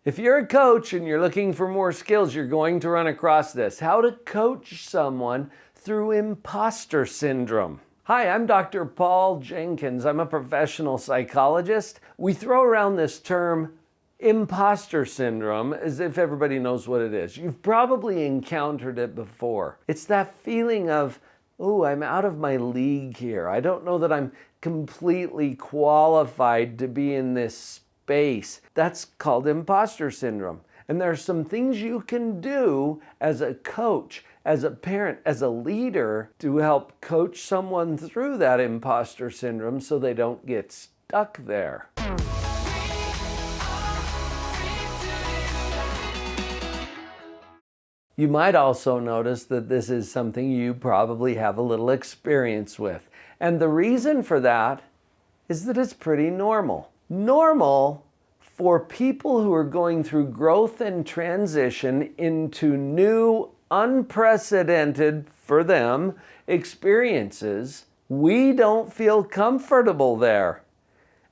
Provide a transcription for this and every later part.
If you're a coach and you're looking for more skills, you're going to run across this. How to coach someone through imposter syndrome. Hi, I'm Dr. Paul Jenkins. I'm a professional psychologist. We throw around this term imposter syndrome as if everybody knows what it is. You've probably encountered it before. It's that feeling of, oh, I'm out of my league here. I don't know that I'm completely qualified to be in this space. That's called imposter syndrome. And there are some things you can do as a coach, as a parent, as a leader to help coach someone through that imposter syndrome so they don't get stuck there. You might also notice that this is something you probably have a little experience with. And the reason for that is that it's pretty normal. Normal for people who are going through growth and transition into new, unprecedented for them experiences. We don't feel comfortable there.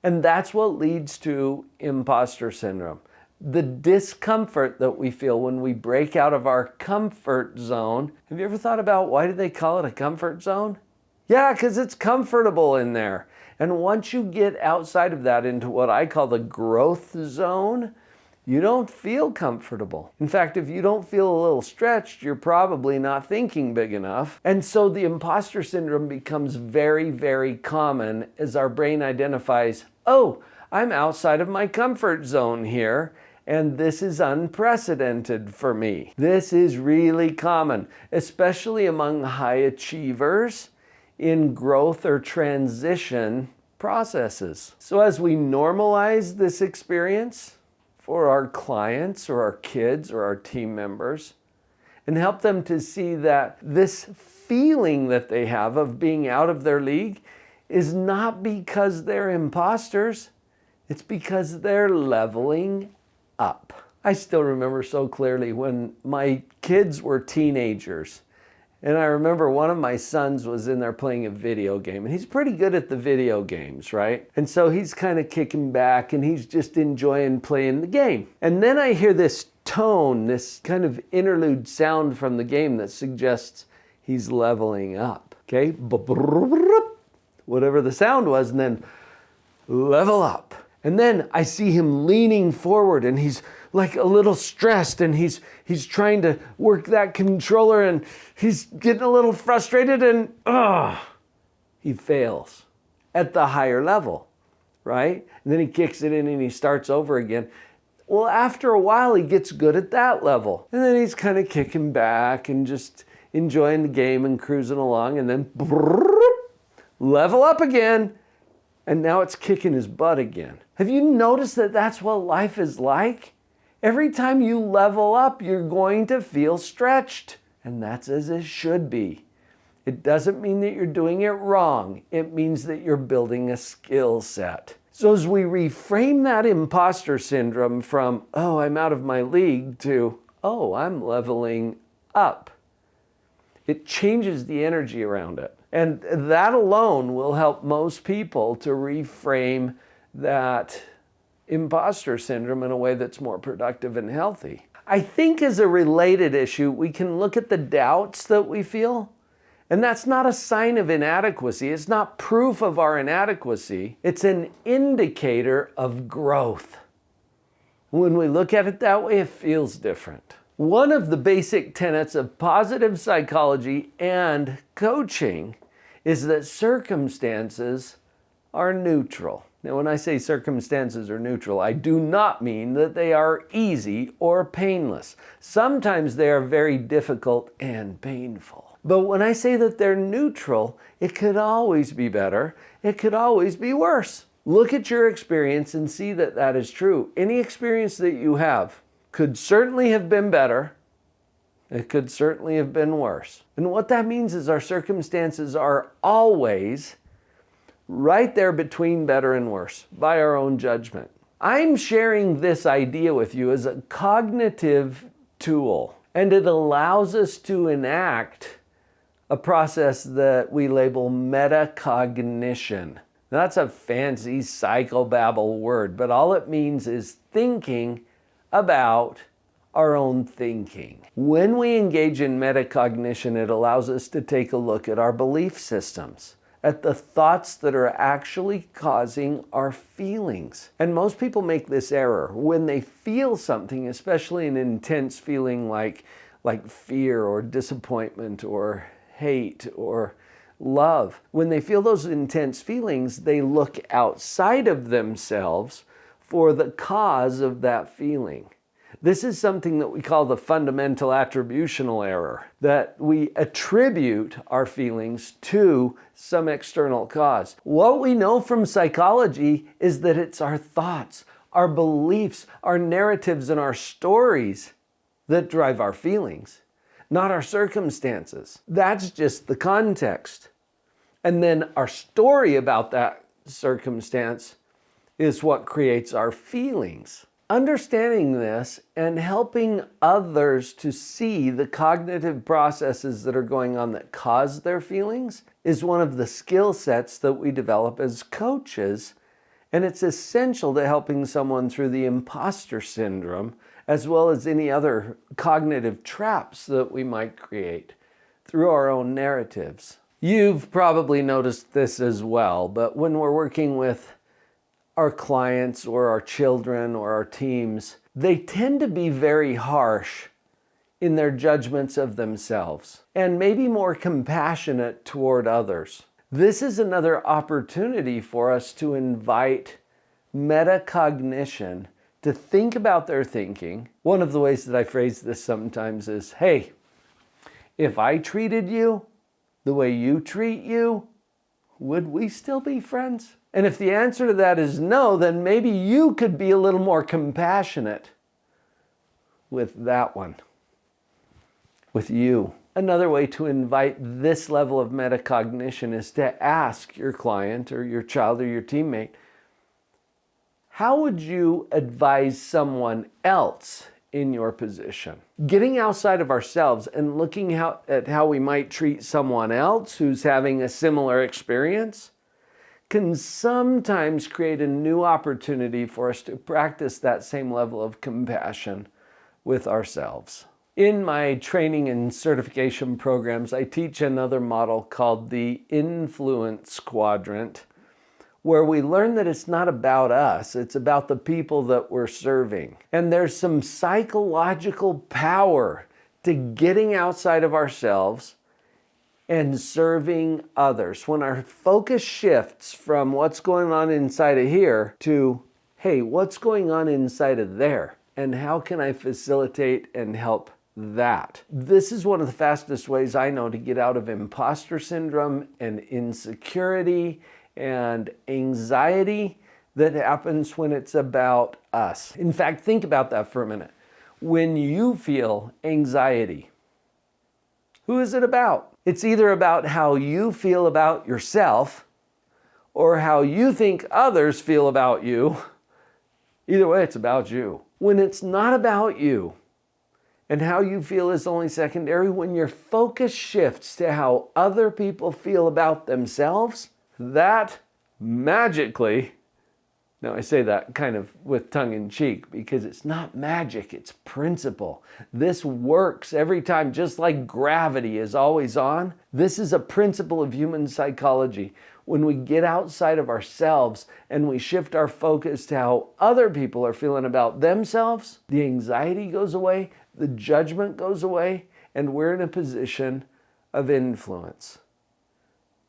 And that's what leads to imposter syndrome. The discomfort that we feel when we break out of our comfort zone. Have you ever thought about why do they call it a comfort zone? Yeah, because it's comfortable in there. And once you get outside of that into what I call the growth zone, you don't feel comfortable. In fact, if you don't feel a little stretched, you're probably not thinking big enough. And so the imposter syndrome becomes very, very common as our brain identifies, oh, I'm outside of my comfort zone here, and this is unprecedented for me. This is really common, especially among high achievers in growth or transition processes. So as we normalize this experience for our clients or our kids or our team members and help them to see that this feeling that they have of being out of their league is not because they're imposters, it's because they're leveling up. I still remember so clearly when my kids were teenagers. And I remember one of my sons was in there playing a video game, and he's pretty good at the video games, right? And so he's kind of kicking back and he's just enjoying playing the game. And then I hear this tone, this kind of interlude sound from the game that suggests he's leveling up, okay? Whatever the sound was, and then level up. And then I see him leaning forward and he's like a little stressed and he's trying to work that controller and he's getting a little frustrated and he fails at the higher level, right? And then he kicks it in and he starts over again. Well, after a while, he gets good at that level. And then he's kind of kicking back and just enjoying the game and cruising along and then level up again. And now it's kicking his butt again. Have you noticed that that's what life is like? Every time you level up, you're going to feel stretched. And that's as it should be. It doesn't mean that you're doing it wrong. It means that you're building a skill set. So as we reframe that imposter syndrome from, oh, I'm out of my league, to, oh, I'm leveling up, it changes the energy around it. And that alone will help most people to reframe that imposter syndrome in a way that's more productive and healthy. I think as a related issue, we can look at the doubts that we feel. And that's not a sign of inadequacy. It's not proof of our inadequacy. It's an indicator of growth. When we look at it that way, it feels different. One of the basic tenets of positive psychology and coaching is that circumstances are neutral. Now, when I say circumstances are neutral, I do not mean that they are easy or painless. Sometimes they are very difficult and painful. But when I say that they're neutral, it could always be better. It could always be worse. Look at your experience and see that that is true. Any experience that you have could certainly have been better. It could certainly have been worse. And what that means is our circumstances are always right there between better and worse by our own judgment. I'm sharing this idea with you as a cognitive tool, and it allows us to enact a process that we label metacognition. Now, that's a fancy psychobabble word, but all it means is thinking about our own thinking. When we engage in metacognition, it allows us to take a look at our belief systems, at the thoughts that are actually causing our feelings. And most people make this error. When they feel something, especially an intense feeling like fear or disappointment or hate or love, when they feel those intense feelings, they look outside of themselves for the cause of that feeling. This is something that we call the fundamental attributional error, that we attribute our feelings to some external cause. What we know from psychology is that it's our thoughts, our beliefs, our narratives, and our stories that drive our feelings, not our circumstances. That's just the context. And then our story about that circumstance is what creates our feelings. Understanding this and helping others to see the cognitive processes that are going on that cause their feelings is one of the skill sets that we develop as coaches, and it's essential to helping someone through the imposter syndrome, as well as any other cognitive traps that we might create through our own narratives. You've probably noticed this as well, but when we're working with our clients or our children or our teams, they tend to be very harsh in their judgments of themselves and maybe more compassionate toward others. This is another opportunity for us to invite metacognition to think about their thinking. One of the ways that I phrase this sometimes is, hey, if I treated you the way you treat you, would we still be friends? And if the answer to that is no, then maybe you could be a little more compassionate with that one, with you. Another way to invite this level of metacognition is to ask your client or your child or your teammate, how would you advise someone else in your position? Getting outside of ourselves and looking at how we might treat someone else who's having a similar experience can sometimes create a new opportunity for us to practice that same level of compassion with ourselves. In my training and certification programs, I teach another model called the Influence Quadrant, where we learn that it's not about us, it's about the people that we're serving. And there's some psychological power to getting outside of ourselves and serving others. When our focus shifts from what's going on inside of here to, hey, what's going on inside of there? And how can I facilitate and help that? This is one of the fastest ways I know to get out of imposter syndrome and insecurity and anxiety that happens when it's about us. In fact, think about that for a minute. When you feel anxiety, who is it about? It's either about how you feel about yourself or how you think others feel about you. Either way, it's about you. When it's not about you and how you feel is only secondary, when your focus shifts to how other people feel about themselves, that magically, now I say that kind of with tongue in cheek because it's not magic, it's principle. This works every time, just like gravity is always on. This is a principle of human psychology. When we get outside of ourselves and we shift our focus to how other people are feeling about themselves, the anxiety goes away, the judgment goes away, and we're in a position of influence.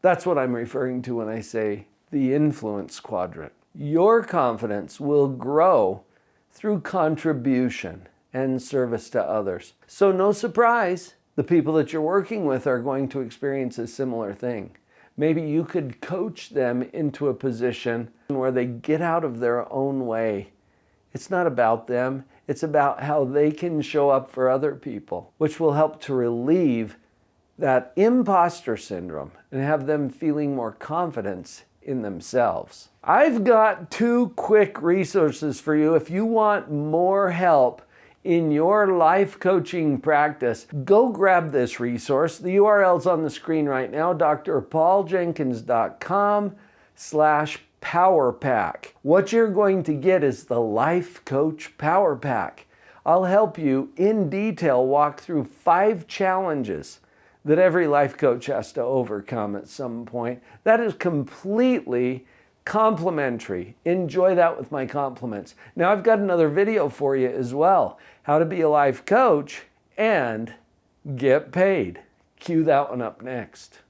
That's what I'm referring to when I say the influence quadrant. Your confidence will grow through contribution and service to others. So no surprise, the people that you're working with are going to experience a similar thing. Maybe you could coach them into a position where they get out of their own way. It's not about them, it's about how they can show up for other people, which will help to relieve that imposter syndrome and have them feeling more confidence in themselves. I've got 2 quick resources for you. If you want more help in your life coaching practice, go grab this resource. The URL's on the screen right now, drpauljenkins.com/Power Pack. What you're going to get is the Life Coach Power Pack. I'll help you in detail walk through 5 challenges that every life coach has to overcome at some point. That is completely complimentary. Enjoy that with my compliments. Now I've got another video for you as well. How to be a life coach and get paid. Cue that one up next.